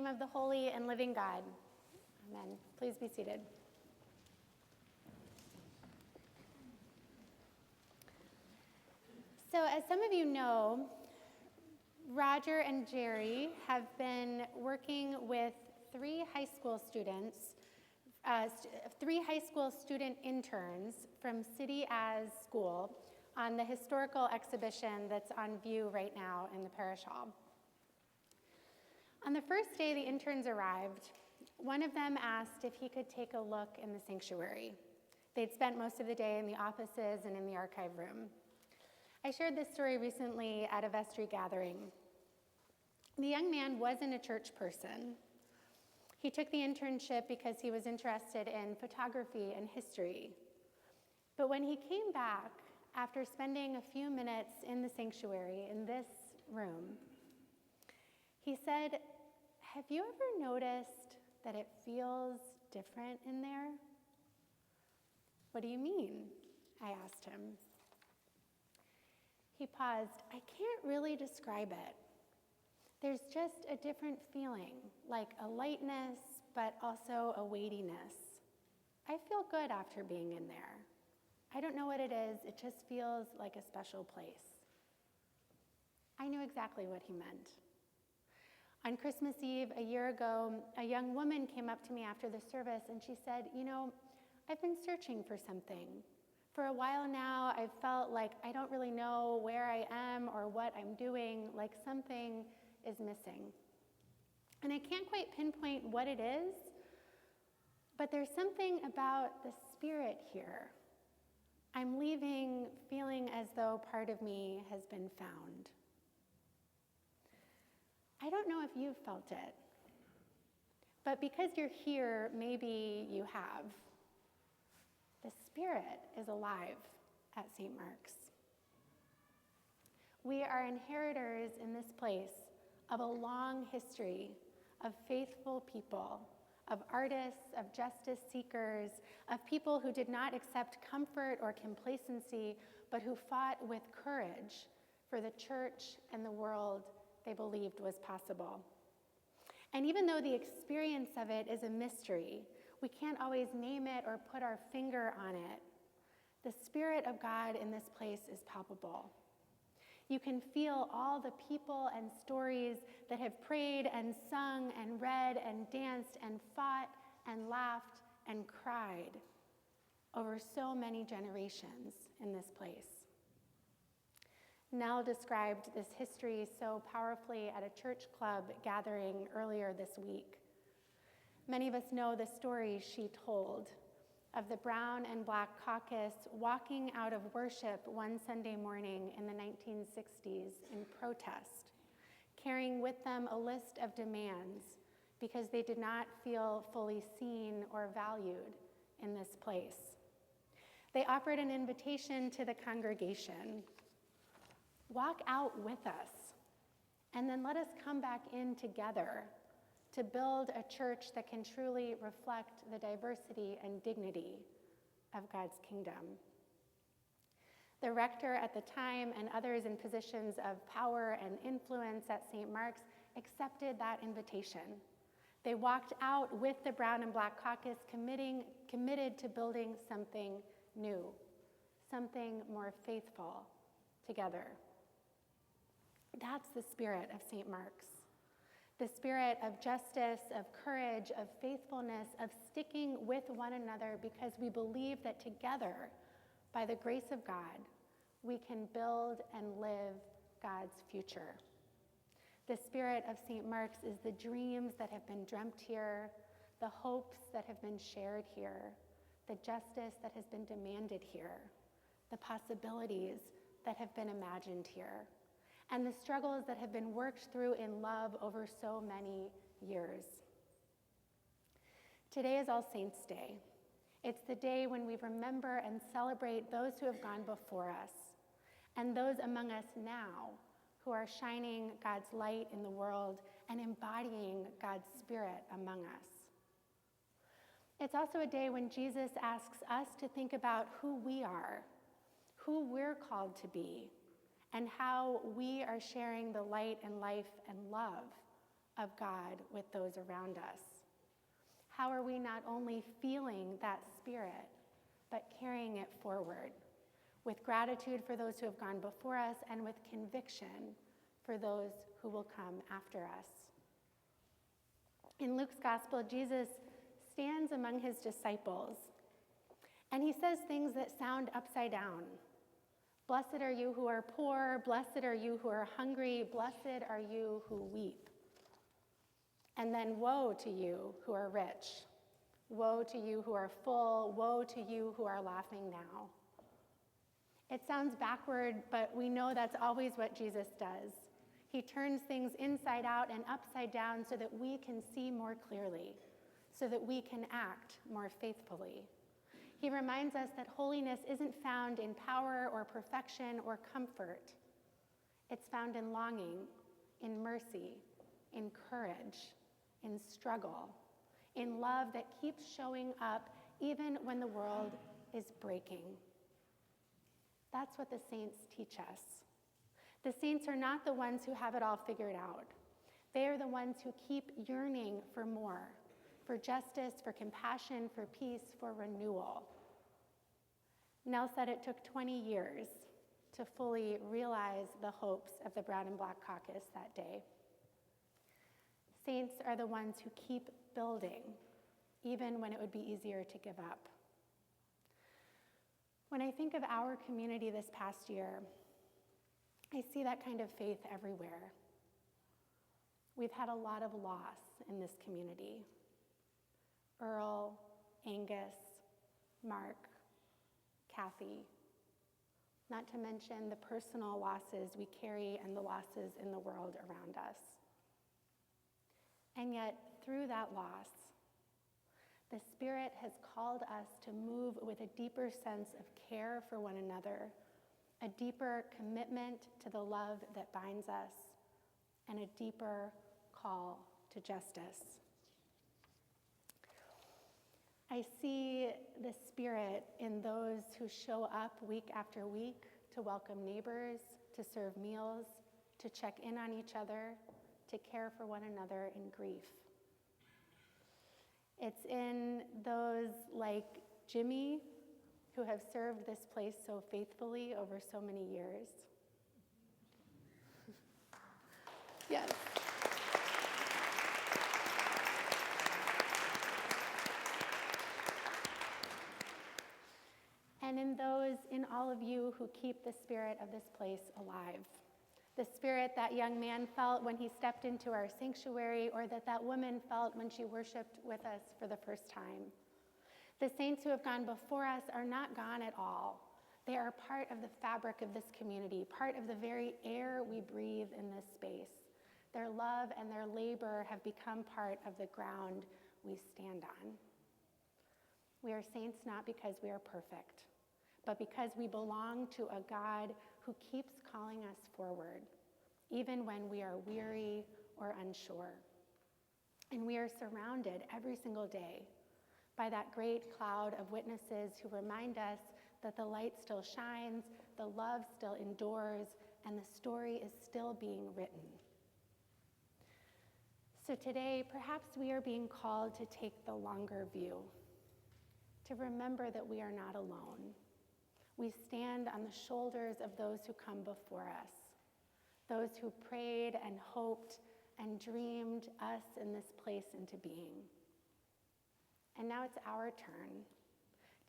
of the holy and living God. Amen. Please be seated. So as some of you know, Roger and Jerry have been working with three high school student interns from City as School on the historical exhibition that's on view right now in the parish hall. On the first day the interns arrived, one of them asked if he could take a look in the sanctuary. They'd spent most of the day in the offices and in the archive room. I shared this story recently at a vestry gathering. The young man wasn't a church person. He took the internship because he was interested in photography and history. But when he came back, after spending a few minutes in the sanctuary, in this room, he said, "Have you ever noticed that it feels different in there?" "What do you mean?" I asked him. He paused. "I can't really describe it. There's just a different feeling, like a lightness, but also a weightiness. I feel good after being in there. I don't know what it is, it just feels like a special place." I knew exactly what he meant. On Christmas Eve a year ago, a young woman came up to me after the service and she said, "I've been searching for something. For a while now, I've felt like I don't really know where I am or what I'm doing, like something is missing. And I can't quite pinpoint what it is, but there's something about the spirit here. I'm leaving feeling as though part of me has been found." I don't know if you've felt it, but because you're here, maybe you have. The Spirit is alive at St. Mark's. We are inheritors in this place of a long history of faithful people, of artists, of justice seekers, of people who did not accept comfort or complacency, but who fought with courage for the church and the world they believed was possible. And even though the experience of it is a mystery, we can't always name it or put our finger on it, the Spirit of God in this place is palpable. You can feel all the people and stories that have prayed and sung and read and danced and fought and laughed and cried over so many generations in this place. Nell described this history so powerfully at a church club gathering earlier this week. Many of us know the story she told of the Brown and Black Caucus walking out of worship one Sunday morning in the 1960s in protest, carrying with them a list of demands because they did not feel fully seen or valued in this place. They offered an invitation to the congregation: walk out with us, and then let us come back in together to build a church that can truly reflect the diversity and dignity of God's kingdom. The rector at the time and others in positions of power and influence at St. Mark's accepted that invitation. They walked out with the Brown and Black Caucus committed to building something new, something more faithful together. That's the spirit of St. Mark's. The spirit of justice, of courage, of faithfulness, of sticking with one another because we believe that together, by the grace of God, we can build and live God's future. The spirit of St. Mark's is the dreams that have been dreamt here, the hopes that have been shared here, the justice that has been demanded here, the possibilities that have been imagined here, and the struggles that have been worked through in love over so many years. Today is All Saints' Day. It's the day when we remember and celebrate those who have gone before us and those among us now who are shining God's light in the world and embodying God's Spirit among us. It's also a day when Jesus asks us to think about who we are, who we're called to be, and how we are sharing the light and life and love of God with those around us? How are we not only feeling that spirit, but carrying it forward with gratitude for those who have gone before us and with conviction for those who will come after us? In Luke's gospel, Jesus stands among his disciples, and he says things that sound upside down. Blessed are you who are poor, blessed are you who are hungry, blessed are you who weep. And then woe to you who are rich, woe to you who are full, woe to you who are laughing now. It sounds backward, but we know that's always what Jesus does. He turns things inside out and upside down so that we can see more clearly, so that we can act more faithfully. He reminds us that holiness isn't found in power or perfection or comfort. It's found in longing, in mercy, in courage, in struggle, in love that keeps showing up even when the world is breaking. That's what the saints teach us. The saints are not the ones who have it all figured out. They are the ones who keep yearning for more, for justice, for compassion, for peace, for renewal. Nell said it took 20 years to fully realize the hopes of the Brown and Black Caucus that day. Saints are the ones who keep building, even when it would be easier to give up. When I think of our community this past year, I see that kind of faith everywhere. We've had a lot of loss in this community. Earl, Angus, Mark, Kathy, not to mention the personal losses we carry and the losses in the world around us. And yet, through that loss, the Spirit has called us to move with a deeper sense of care for one another, a deeper commitment to the love that binds us, and a deeper call to justice. I see the Spirit in those who show up week after week to welcome neighbors, to serve meals, to check in on each other, to care for one another in grief. It's in those like Jimmy who have served this place so faithfully over so many years. Yes. And in all of you who keep the spirit of this place alive. The spirit that young man felt when he stepped into our sanctuary, or that woman felt when she worshiped with us for the first time. The saints who have gone before us are not gone at all. They are part of the fabric of this community, part of the very air we breathe in this space. Their love and their labor have become part of the ground we stand on. We are saints not because we are perfect, but because we belong to a God who keeps calling us forward, even when we are weary or unsure. And we are surrounded every single day by that great cloud of witnesses who remind us that the light still shines, the love still endures, and the story is still being written. So today, perhaps we are being called to take the longer view, to remember that we are not alone. We stand on the shoulders of those who come before us, those who prayed and hoped and dreamed us in this place into being. And now it's our turn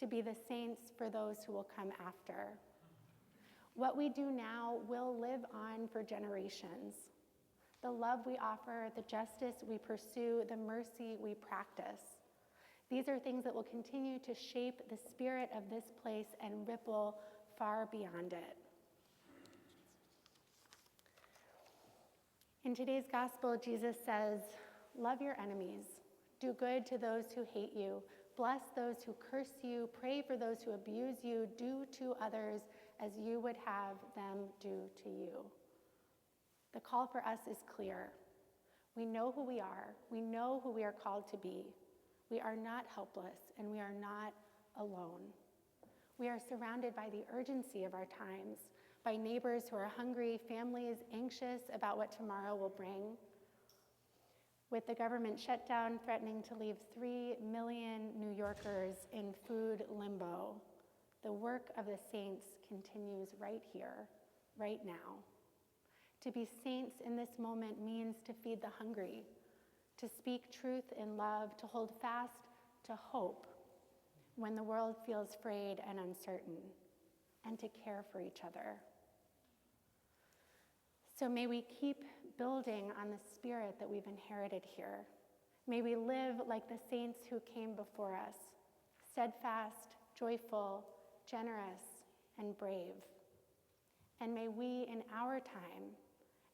to be the saints for those who will come after. What we do now will live on for generations. The love we offer, the justice we pursue, the mercy we practice. These are things that will continue to shape the spirit of this place and ripple far beyond it. In today's gospel, Jesus says, "Love your enemies, do good to those who hate you, bless those who curse you, pray for those who abuse you, do to others as you would have them do to you." The call for us is clear. We know who we are. We know who we are called to be. We are not helpless, and we are not alone. We are surrounded by the urgency of our times, by neighbors who are hungry, families anxious about what tomorrow will bring. With the government shutdown threatening to leave 3 million New Yorkers in food limbo, the work of the saints continues right here, right now. To be saints in this moment means to feed the hungry, to speak truth in love, to hold fast to hope when the world feels frayed and uncertain, and to care for each other. So may we keep building on the spirit that we've inherited here. May we live like the saints who came before us, steadfast, joyful, generous, and brave. And may we, in our time,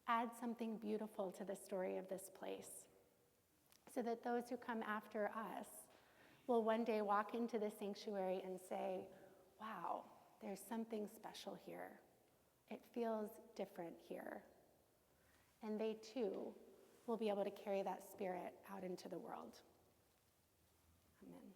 add something beautiful to the story of this place, so that those who come after us will one day walk into the sanctuary and say, wow, there's something special here. It feels different here. And they too will be able to carry that spirit out into the world. Amen.